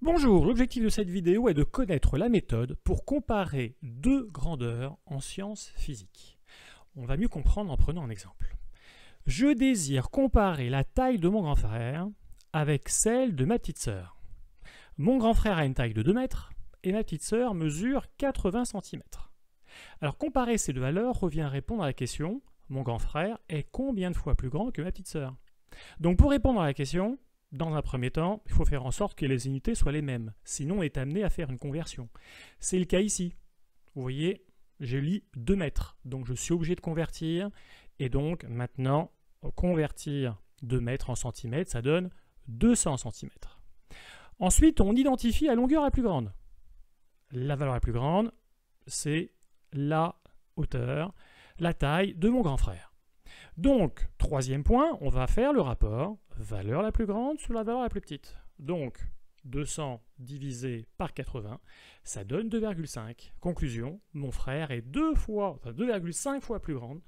Bonjour, l'objectif de cette vidéo est de connaître la méthode pour comparer deux grandeurs en sciences physiques. On va mieux comprendre en prenant un exemple. Je désire comparer la taille de mon grand frère avec celle de ma petite sœur. Mon grand frère a une taille de 2 mètres et ma petite sœur mesure 80 cm. Alors comparer ces deux valeurs revient à répondre à la question « Mon grand frère est combien de fois plus grand que ma petite sœur ?» Donc pour répondre à la question, dans un premier temps, il faut faire en sorte que les unités soient les mêmes, sinon on est amené à faire une conversion. C'est le cas ici. Vous voyez, j'ai lu 2 mètres, donc je suis obligé de convertir, et donc maintenant, convertir 2 mètres en centimètres, ça donne 200 cm. Ensuite, on identifie la longueur la plus grande. La valeur la plus grande, c'est la hauteur, la taille de mon grand frère. Donc, troisième point, on va faire le rapport valeur la plus grande sur la valeur la plus petite. Donc, 200 divisé par 80, ça donne 2,5. Conclusion, mon frère est 2,5 fois plus grand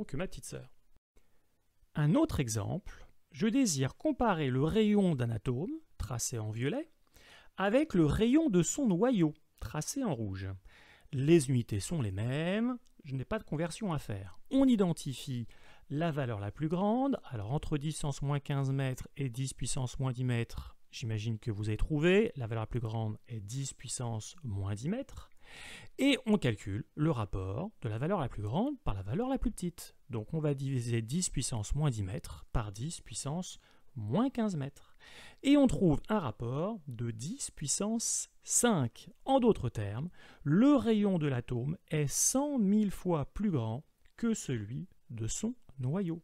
que ma petite sœur. Un autre exemple, je désire comparer le rayon d'un atome, tracé en violet, avec le rayon de son noyau, tracé en rouge. Les unités sont les mêmes, je n'ai pas de conversion à faire. On identifie la valeur la plus grande, alors entre 10 puissance moins 15 mètres et 10 puissance moins 10 mètres, j'imagine que vous avez trouvé, la valeur la plus grande est 10 puissance moins 10 mètres, et on calcule le rapport de la valeur la plus grande par la valeur la plus petite. Donc on va diviser 10 puissance moins 10 mètres par 10 puissance moins 15 mètres. Et on trouve un rapport de 10 puissance 5. En d'autres termes, le rayon de l'atome est 100 000 fois plus grand que celui de son noyau.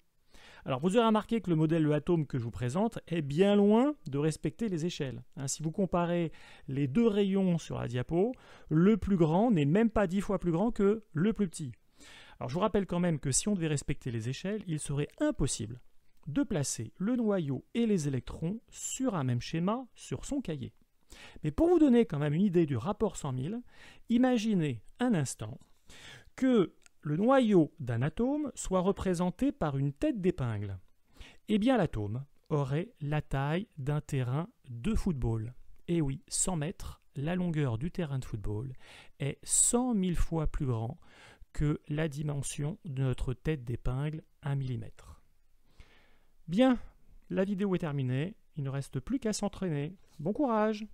Alors vous aurez remarqué que le modèle de l'atome que je vous présente est bien loin de respecter les échelles. Si vous comparez les deux rayons sur la diapo, le plus grand n'est même pas 10 fois plus grand que le plus petit. Alors je vous rappelle quand même que si on devait respecter les échelles, il serait impossible de placer le noyau et les électrons sur un même schéma sur son cahier. Mais pour vous donner quand même une idée du rapport 100 000, imaginez un instant que le noyau d'un atome soit représenté par une tête d'épingle. Eh bien l'atome aurait la taille d'un terrain de football. Et oui, 100 mètres, la longueur du terrain de football est 100 000 fois plus grand que la dimension de notre tête d'épingle 1 mm. Bien, la vidéo est terminée, il ne reste plus qu'à s'entraîner. Bon courage!